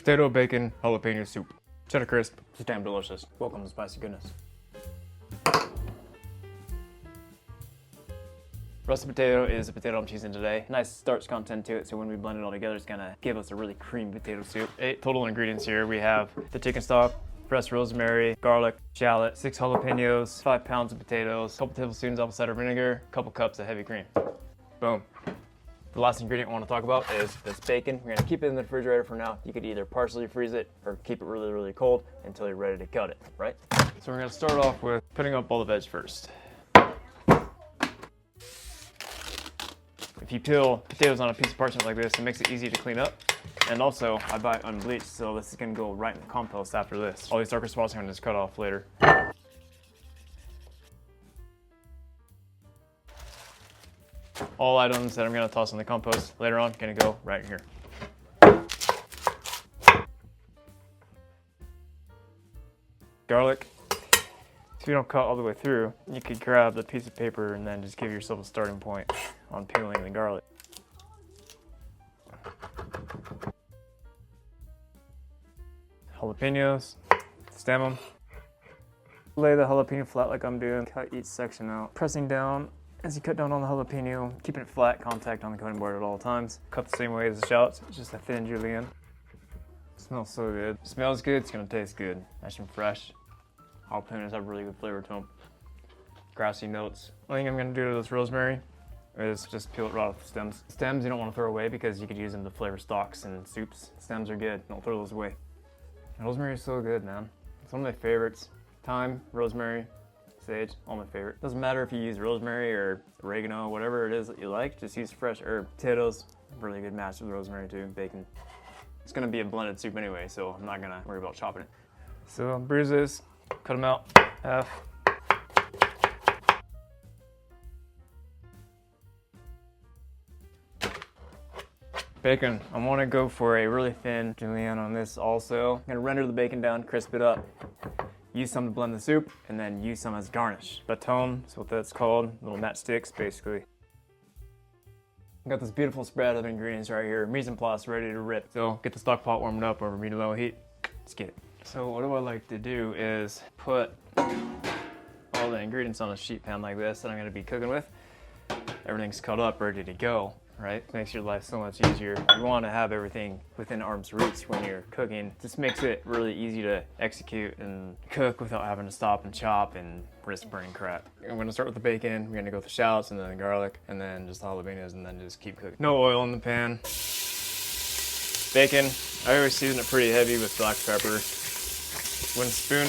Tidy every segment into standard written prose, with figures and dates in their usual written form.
Potato, bacon, jalapeno soup. Cheddar crisp. It's damn delicious. Welcome to spicy goodness. Russet potato is a potato I'm choosing today. Nice starch content to it, so when we blend it all together, it's gonna give us a really creamy potato soup. 8 total ingredients here. We have the chicken stock, fresh rosemary, garlic, shallot, 6 jalapenos, 5 pounds of potatoes, a couple tablespoons apple cider vinegar, a couple cups of heavy cream. Boom. The last ingredient I want to talk about is this bacon. We're gonna keep it in the refrigerator for now. You could either partially freeze it or keep it really, really cold until you're ready to cut it, right? So we're gonna start off with putting up all the veg first. If you peel potatoes on a piece of parchment like this, it makes it easy to clean up. And also, I buy it unbleached, so this is gonna go right in the compost after this. All these darker spots I'm gonna just cut off later. All items that I'm gonna toss in the compost later on, gonna go right here. Garlic. If you don't cut all the way through, you could grab the piece of paper and then just give yourself a starting point on peeling the garlic. Jalapenos, stem them. Lay the jalapeno flat like I'm doing. Cut each section out. Pressing down as you cut down on the jalapeno, keeping it flat, contact on the cutting board at all times. Cut the same way as the shallots, just a thin julienne. Smells so good. Smells good, it's gonna taste good. Nice and fresh. Jalapenos have really good flavor to them. Grassy notes. One thing I'm gonna do to this rosemary is just peel it right off the stems. Stems you don't want to throw away because you could use them to flavor stocks and soups. Stems are good, don't throw those away. Rosemary is so good, man. It's one of my favorites. Thyme, rosemary, sage, all my favorite. Doesn't matter if you use rosemary or oregano, whatever it is that you like, just use fresh herb. Potatoes, really good match with rosemary too, bacon. It's gonna be a blended soup anyway, so I'm not gonna worry about chopping it. So bruise this, cut them out, half. Bacon, I want to go for a really thin julienne on this also. I'm gonna render the bacon down, crisp it up, use some to blend the soup, and then use some as garnish. Bâton is what that's called, little matchsticks basically. I got this beautiful spread of ingredients right here, mise en place, ready to rip. So get the stock pot warmed up over medium-low heat, let's get it. So what I like to do is put all the ingredients on a sheet pan like this that I'm gonna be cooking with. Everything's cut up, ready to go. Right? Makes your life so much easier. You want to have everything within arm's reach when you're cooking. Just makes it really easy to execute and cook without having to stop and chop and risk burning crap. I'm going to start with the bacon. We're going to go with the shallots and then the garlic and then just the jalapenos and then just keep cooking. No oil in the pan. Bacon. I always season it pretty heavy with black pepper. Wooden spoon.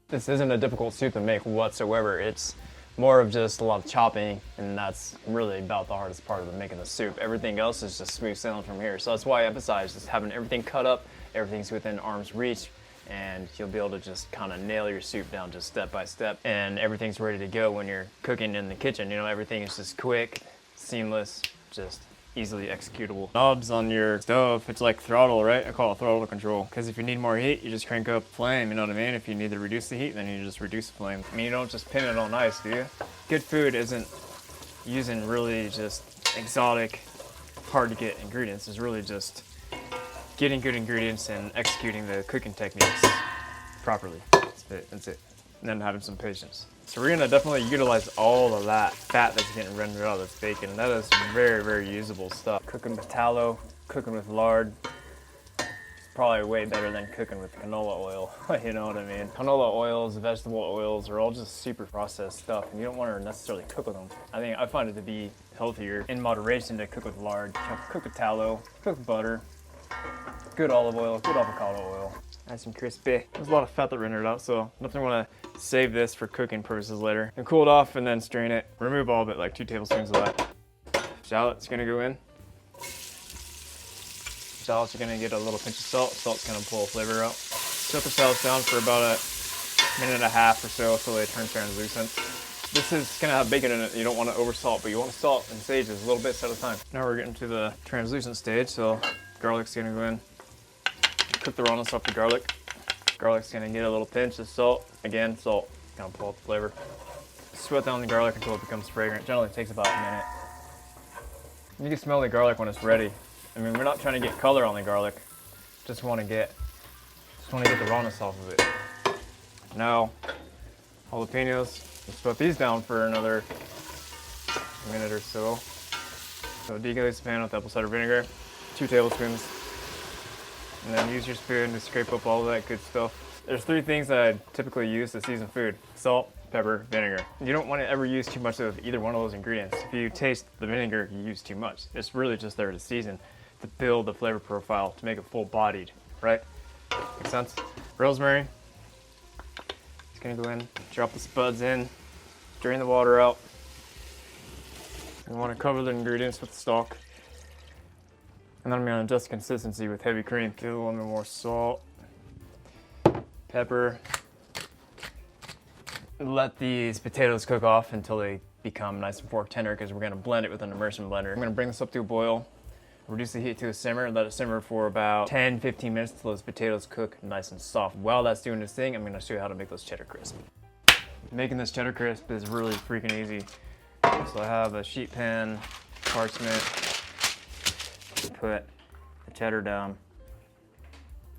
This isn't a difficult soup to make whatsoever. It's more of just a lot of chopping, and that's really about the hardest part of making the soup. Everything else is just smooth sailing from here. So that's why I emphasize just having everything cut up, everything's within arm's reach, and you'll be able to just kind of nail your soup down just step by step, and everything's ready to go when you're cooking in the kitchen. You know, everything is just quick, seamless, just easily executable. Knobs on your stove, it's like throttle, right? I call it throttle control. Because if you need more heat, you just crank up the flame, you know what I mean? If you need to reduce the heat, then you just reduce the flame. I mean, you don't just pin it on ice, do you? Good food isn't using really just exotic, hard to get ingredients. It's really just getting good ingredients and executing the cooking techniques properly. That's it. And then having some patience. So we're gonna definitely utilize all of that fat that's getting rendered out of this bacon. That is very, very usable stuff. Cooking with tallow, cooking with lard, it's probably way better than cooking with canola oil. You know what I mean? Canola oils, vegetable oils are all just super processed stuff, and you don't want to necessarily cook with them. I find it to be healthier in moderation to cook with lard. You know, cook with tallow, cook with butter, good olive oil, good avocado oil. Nice and crispy. There's a lot of fat that rendered out, so definitely want to save this for cooking purposes later. And cool it off and then strain it. Remove all of it, like 2 tablespoons of that. Shallot's gonna go in. Shallots are gonna get a little pinch of salt. Salt's gonna pull flavor out. Set the shallots down for about a minute and a half or so until they turn translucent. This is gonna have bacon in it. You don't want to over salt, but you want to salt in stages, a little bit at a time. Now we're getting to the translucent stage, so garlic's gonna go in. Cook the rawness off the garlic. Garlic's gonna get a little pinch of salt. Again, salt, gonna pull out the flavor. Sweat down the garlic until it becomes fragrant. Generally takes about a minute. You can smell the garlic when it's ready. I mean, we're not trying to get color on the garlic. Just want to get the rawness off of it. Now, jalapenos. Let's put these down for another minute or so. So deglaze the pan with apple cider vinegar, 2 tablespoons. And then use your spoon to scrape up all of that good stuff. There's 3 things that I typically use to season food: salt, pepper, vinegar. You don't want to ever use too much of either one of those ingredients. If you taste the vinegar, you use too much. It's really just there to season, to build the flavor profile, to make it full-bodied, right? Make sense? Rosemary. Just gonna go in, drop the spuds in, drain the water out. You want to cover the ingredients with the stock. And then I'm gonna adjust consistency with heavy cream. Do a little bit more salt, pepper. Let these potatoes cook off until they become nice and fork tender, because we're gonna blend it with an immersion blender. I'm gonna bring this up to a boil, reduce the heat to a simmer, and let it simmer for about 10-15 minutes till those potatoes cook nice and soft. While that's doing this thing, I'm gonna show you how to make those cheddar crisp. Making this cheddar crisp is really freaking easy. So I have a sheet pan, parchment, put the cheddar down.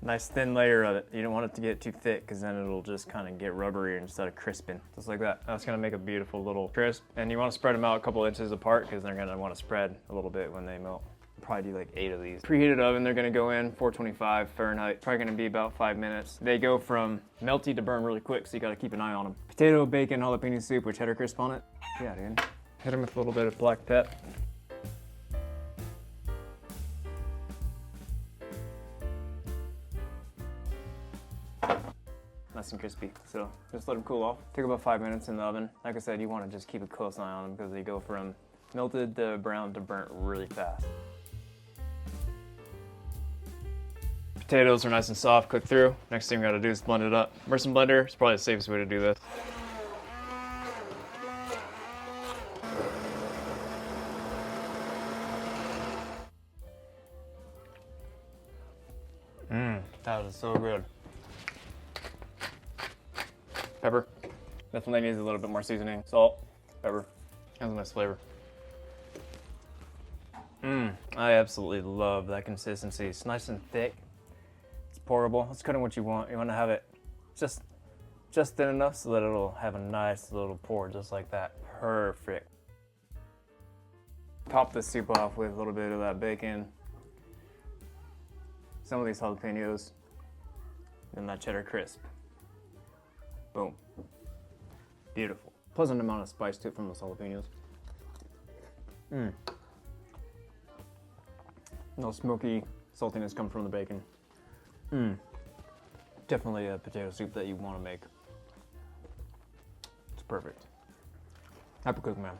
Nice thin layer of it. You don't want it to get too thick, because then it'll just kind of get rubbery instead of crisping. Just like that. That's gonna make a beautiful little crisp. And you want to spread them out a couple inches apart, because they're gonna want to spread a little bit when they melt. Probably do like 8 of these. Preheated oven, they're gonna go in 425 Fahrenheit. Probably gonna be about 5 minutes. They go from melty to burn really quick, so you gotta keep an eye on them. Potato, bacon, jalapeno soup with cheddar crisp on it. Yeah, dude. Hit them with a little bit of black pep. Nice and crispy. So just let them cool off. Take about 5 minutes in the oven. Like I said, you want to just keep a close eye on them, because they go from melted to brown to burnt really fast. Potatoes are nice and soft, cooked through. Next thing we gotta do is blend it up. Immersion blender is probably the safest way to do this. That is so good. Pepper. Definitely needs a little bit more seasoning. Salt, pepper. Has a nice flavor. I absolutely love that consistency. It's nice and thick. It's pourable. It's kind of what you want. You want to have it just thin enough so that it'll have a nice little pour, just like that. Perfect. Top the soup off with a little bit of that bacon, some of these jalapenos, and that cheddar crisp. Boom. Beautiful. Pleasant amount of spice to it from those jalapenos. No smoky saltiness coming from the bacon. Definitely a potato soup that you want to make. It's perfect. Happy cooking, man.